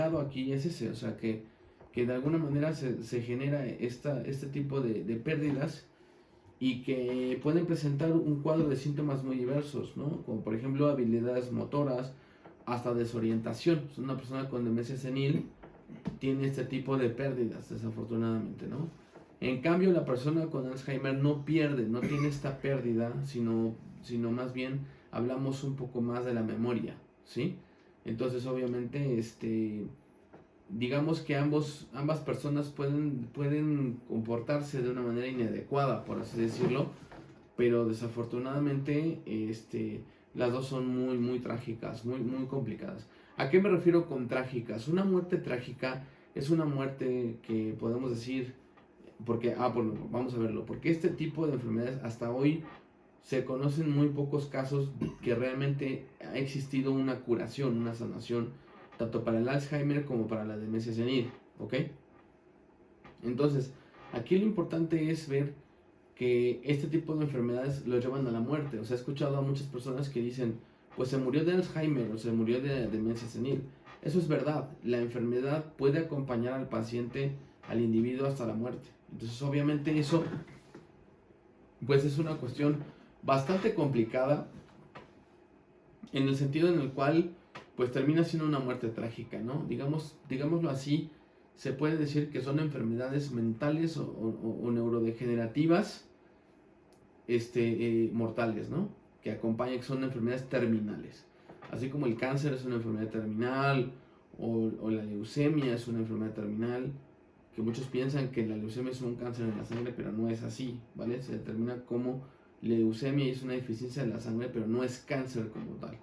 complicado aquí es ese, o sea, que de alguna manera se genera este tipo de pérdidas y que pueden presentar un cuadro de síntomas muy diversos, ¿no? Como por ejemplo habilidades motoras, hasta desorientación. Una persona con demencia senil tiene este tipo de pérdidas, desafortunadamente, ¿no? En cambio, la persona con Alzheimer no pierde, no tiene esta pérdida, sino más bien hablamos un poco más de la memoria, ¿sí? Entonces, obviamente, digamos que ambas personas pueden comportarse de una manera inadecuada, por así decirlo, pero desafortunadamente, las dos son muy, muy trágicas, muy, muy complicadas. ¿A qué me refiero con trágicas? Una muerte trágica es una muerte que podemos decir, porque, bueno, vamos a verlo, porque este tipo de enfermedades hasta hoy se conocen muy pocos casos que realmente ha existido una curación, una sanación, tanto para el Alzheimer como para la demencia senil, ¿ok? Entonces, aquí lo importante es ver que este tipo de enfermedades lo llevan a la muerte. O sea, he escuchado a muchas personas que dicen, pues se murió de Alzheimer o se murió de demencia senil. Eso es verdad, la enfermedad puede acompañar al paciente, al individuo hasta la muerte. Entonces, obviamente eso, pues es una cuestión bastante complicada en el sentido en el cual, pues termina siendo una muerte trágica, ¿no? Digámoslo así, se puede decir que son enfermedades mentales o neurodegenerativas mortales, ¿no? Que acompañan, que son enfermedades terminales. Así como el cáncer es una enfermedad terminal, o la leucemia es una enfermedad terminal, que muchos piensan que la leucemia es un cáncer en la sangre, pero no es así, ¿vale? Se determina como leucemia y es una deficiencia de la sangre, pero no es cáncer como tal.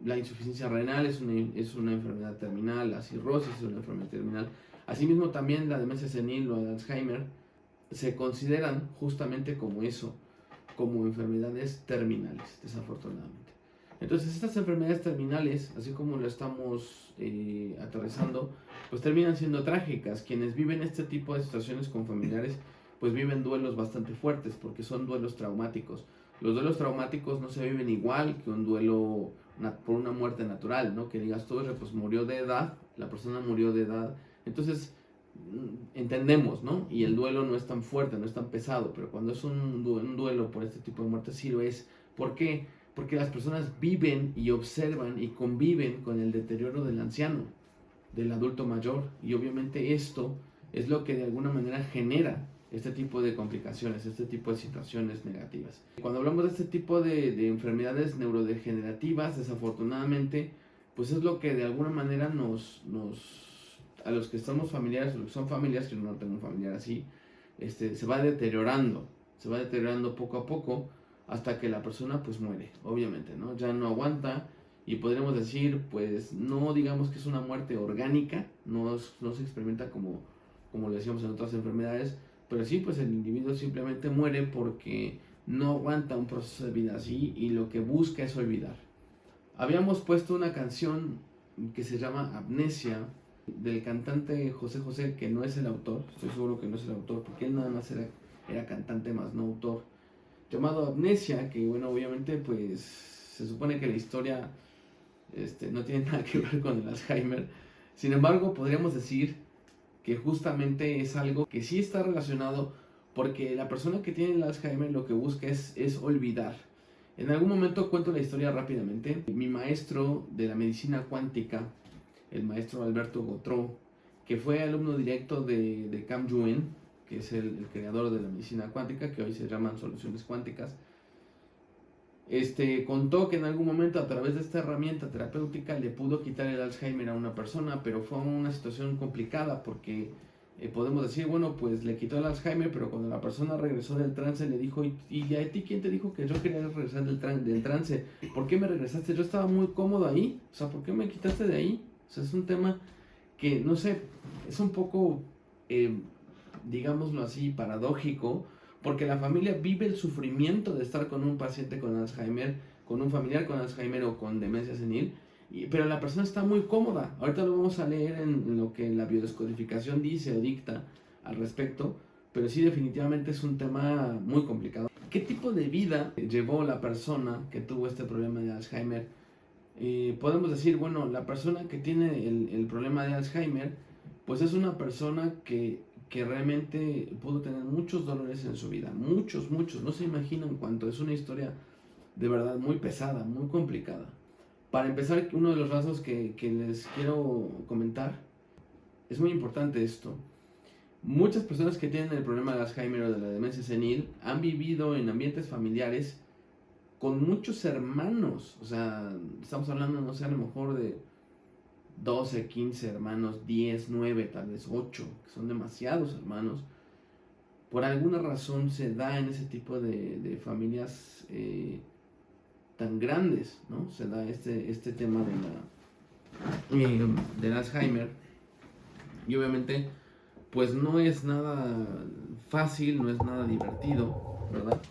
La insuficiencia renal es una enfermedad terminal, la cirrosis es una enfermedad terminal. Asimismo, también la demencia senil o el Alzheimer se consideran justamente como eso, como enfermedades terminales, desafortunadamente. Entonces, estas enfermedades terminales, así como lo estamos aterrizando, pues terminan siendo trágicas. Quienes viven este tipo de situaciones con familiares, pues viven duelos bastante fuertes, porque son duelos traumáticos. Los duelos traumáticos no se viven igual que un duelo por una muerte natural, ¿no? Que digas tú, pues murió de edad, la persona murió de edad. Entonces, entendemos, ¿no? Y el duelo no es tan fuerte, no es tan pesado, pero cuando es un duelo por este tipo de muerte sí lo es. ¿Por qué? Porque las personas viven y observan y conviven con el deterioro del anciano, del adulto mayor, y obviamente esto es lo que de alguna manera genera este tipo de complicaciones, este tipo de situaciones negativas. Cuando hablamos de este tipo de enfermedades neurodegenerativas, desafortunadamente, pues es lo que de alguna manera a los que estamos familiares, o los que son familiares, que no tengo un familiar así, se va deteriorando poco a poco hasta que la persona pues muere, obviamente, ¿no? Ya no aguanta y podríamos decir, pues no digamos que es una muerte orgánica, no se experimenta como lo decíamos en otras enfermedades, pero sí, pues el individuo simplemente muere porque no aguanta un proceso de vida así y lo que busca es olvidar. Habíamos puesto una canción que se llama Amnesia, del cantante José José, que no es el autor, estoy seguro que no es el autor, porque él nada más era cantante más no autor, llamado Amnesia, que bueno, obviamente pues se supone que la historia no tiene nada que ver con el Alzheimer. Sin embargo, podríamos decir que justamente es algo que sí está relacionado, porque la persona que tiene el Alzheimer lo que busca es olvidar. En algún momento cuento la historia rápidamente. Mi maestro de la medicina cuántica, el maestro Alberto Gautreau, que fue alumno directo de Cam Yuen, que es el creador de la medicina cuántica, que hoy se llaman soluciones cuánticas, contó que en algún momento a través de esta herramienta terapéutica le pudo quitar el Alzheimer a una persona, pero fue una situación complicada porque podemos decir, bueno, pues le quitó el Alzheimer, pero cuando la persona regresó del trance le dijo, ¿y a ti quién te dijo que yo quería regresar del trance? ¿Por qué me regresaste? Yo estaba muy cómodo ahí, o sea, ¿por qué me quitaste de ahí? O sea, es un tema que, no sé, es un poco, digámoslo así, paradójico, porque la familia vive el sufrimiento de estar con un paciente con Alzheimer, con un familiar con Alzheimer o con demencia senil, pero la persona está muy cómoda. Ahorita lo vamos a leer en lo que la biodescodificación dice o dicta al respecto, pero sí definitivamente es un tema muy complicado. ¿Qué tipo de vida llevó la persona que tuvo este problema de Alzheimer? podemos decir, bueno, la persona que tiene el problema de Alzheimer, pues es una persona que realmente pudo tener muchos dolores en su vida, muchos, muchos, no se imaginan cuánto, es una historia de verdad muy pesada, muy complicada. Para empezar, uno de los rasgos que les quiero comentar, es muy importante esto. Muchas personas que tienen el problema de Alzheimer o de la demencia senil han vivido en ambientes familiares con muchos hermanos. O sea, estamos hablando, no sé, a lo mejor de 12, 15 hermanos, 10, 9, tal vez 8, que son demasiados hermanos. Por alguna razón se da en ese tipo de familias tan grandes, ¿no? Se da este tema del Alzheimer. Y obviamente, pues no es nada fácil, no es nada divertido, ¿verdad?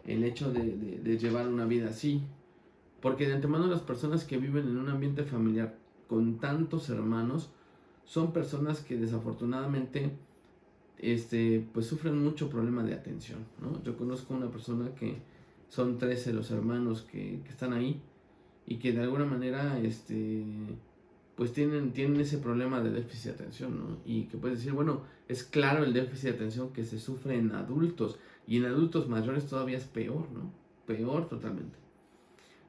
El hecho de llevar una vida así. Porque de antemano las personas que viven en un ambiente familiar con tantos hermanos son personas que desafortunadamente pues sufren mucho problema de atención, ¿no? Yo conozco una persona que son 13 los hermanos que están ahí y que de alguna manera pues tienen ese problema de déficit de atención, ¿no? Y que puedes decir, bueno, es claro el déficit de atención que se sufre en adultos y en adultos mayores todavía es peor, ¿no? Peor totalmente.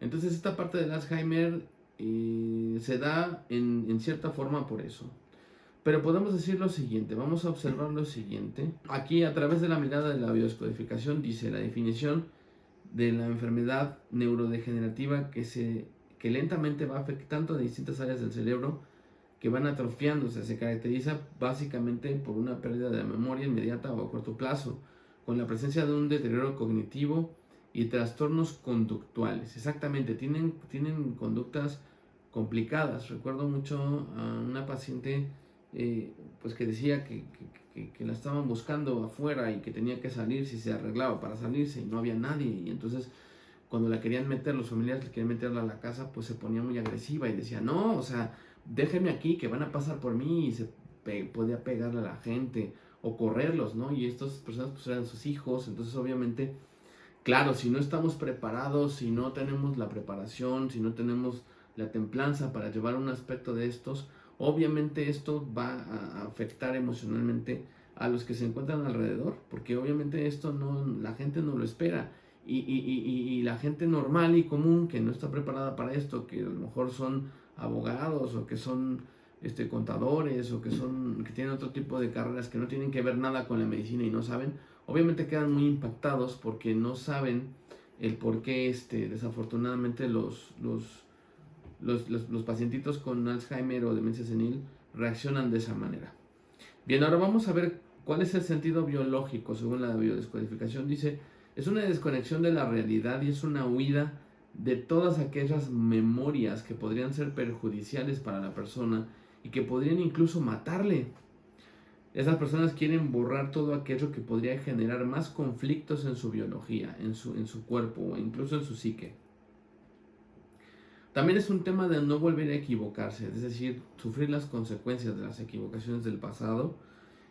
Entonces esta parte del Alzheimer se da en cierta forma por eso. Pero podemos decir lo siguiente, vamos a observar lo siguiente. Aquí a través de la mirada de la biodescodificación dice la definición de la enfermedad neurodegenerativa que lentamente va afectando a distintas áreas del cerebro que van atrofiándose. Se caracteriza básicamente por una pérdida de la memoria inmediata o a corto plazo, con la presencia de un deterioro cognitivo y trastornos conductuales. Exactamente, tienen conductas complicadas. Recuerdo mucho a una paciente pues que decía que la estaban buscando afuera y que tenía que salir si se arreglaba para salirse y no había nadie. Y entonces cuando la querían meter, los familiares le querían meterla a la casa, pues se ponía muy agresiva y decía, no, o sea, déjenme aquí, que van a pasar por mí, y podía pegarle a la gente o correrlos, ¿no? Y estas personas pues eran sus hijos, entonces obviamente, claro, si no estamos preparados, si no tenemos la preparación, si no tenemos la templanza para llevar un aspecto de estos, obviamente esto va a afectar emocionalmente a los que se encuentran alrededor, porque obviamente esto no, la gente no lo espera. Y la gente normal y común que no está preparada para esto, que a lo mejor son abogados o que son contadores o que tienen otro tipo de carreras que no tienen que ver nada con la medicina y no saben, obviamente quedan muy impactados porque no saben el por qué desafortunadamente los pacientitos con Alzheimer o demencia senil reaccionan de esa manera. Bien, ahora vamos a ver cuál es el sentido biológico según la biodescodificación. Dice, es una desconexión de la realidad y es una huida de todas aquellas memorias que podrían ser perjudiciales para la persona y que podrían incluso matarle. Esas personas quieren borrar todo aquello que podría generar más conflictos en su biología, en su cuerpo o incluso en su psique. También es un tema de no volver a equivocarse, es decir, sufrir las consecuencias de las equivocaciones del pasado,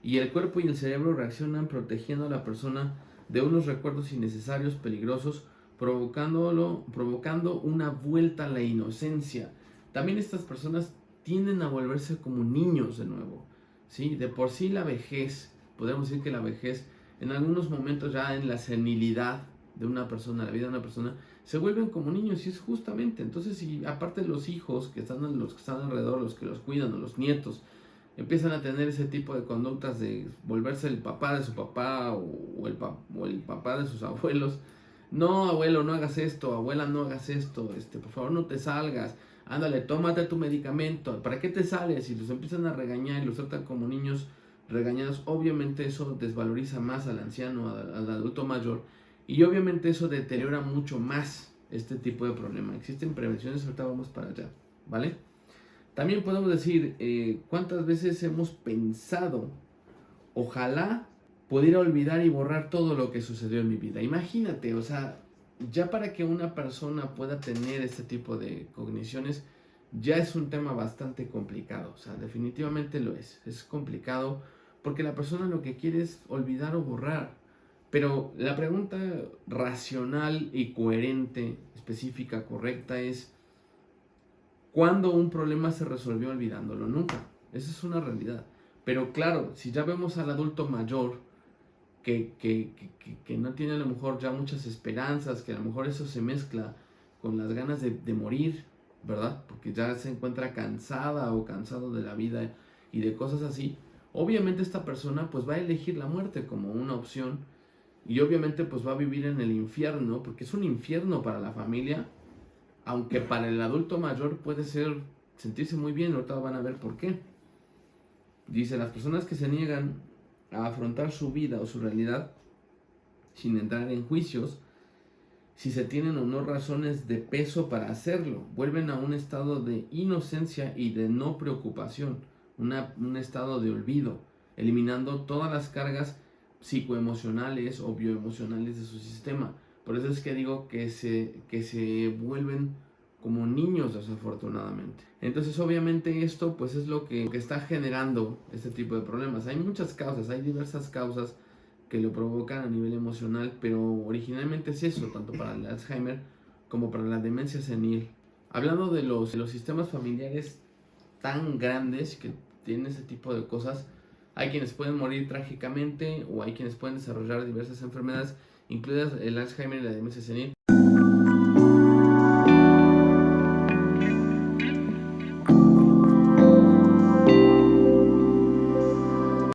y el cuerpo y el cerebro reaccionan protegiendo a la persona de unos recuerdos innecesarios, peligrosos, provocando una vuelta a la inocencia. También estas personas tienden a volverse como niños de nuevo, ¿sí? De por sí la vejez, podemos decir que la vejez, en algunos momentos ya en la senilidad de una persona, la vida de una persona, se vuelven como niños y es justamente, entonces si aparte los hijos los que están alrededor, los que los cuidan o los nietos, empiezan a tener ese tipo de conductas de volverse el papá de su papá o el papá de sus abuelos. No, abuelo, no hagas esto, abuela, no hagas esto, por favor no te salgas, ándale, tómate tu medicamento, ¿para qué te sales? Y los empiezan a regañar y los tratan como niños regañados, obviamente eso desvaloriza más al anciano, al adulto mayor, y obviamente eso deteriora mucho más este tipo de problema. Existen prevenciones, ahorita vamos para allá, ¿vale? También podemos decir, ¿cuántas veces hemos pensado, ojalá pudiera olvidar y borrar todo lo que sucedió en mi vida? Imagínate, o sea, ya para que una persona pueda tener este tipo de cogniciones, ya es un tema bastante complicado, o sea, definitivamente lo es complicado porque la persona lo que quiere es olvidar o borrar. Pero la pregunta racional y coherente, específica, correcta es, ¿Cuándo un problema se resolvió olvidándolo? Nunca. Esa es una realidad. Pero claro, si ya vemos al adulto mayor que no tiene a lo mejor ya muchas esperanzas, que a lo mejor eso se mezcla con las ganas de morir, ¿verdad? Porque ya se encuentra cansada o cansado de la vida y de cosas así, obviamente esta persona pues va a elegir la muerte como una opción y obviamente pues va a vivir en el infierno, porque es un infierno para la familia, aunque para el adulto mayor puede ser sentirse muy bien. Ahorita van a ver por qué. Dice, las personas que se niegan a afrontar su vida o su realidad sin entrar en juicios, si se tienen o no razones de peso para hacerlo, vuelven a un estado de inocencia y de no preocupación, un estado de olvido, eliminando todas las cargas psicoemocionales o bioemocionales de su sistema. Por eso es que digo que se vuelven como niños, desafortunadamente. Entonces obviamente esto pues es lo que está generando este tipo de problemas. Hay muchas causas, hay diversas causas que lo provocan a nivel emocional, pero originalmente es eso, tanto para el Alzheimer como para la demencia senil. Hablando de los sistemas familiares tan grandes que tienen ese tipo de cosas, hay quienes pueden morir trágicamente o hay quienes pueden desarrollar diversas enfermedades, incluidas el Alzheimer y la demencia senil.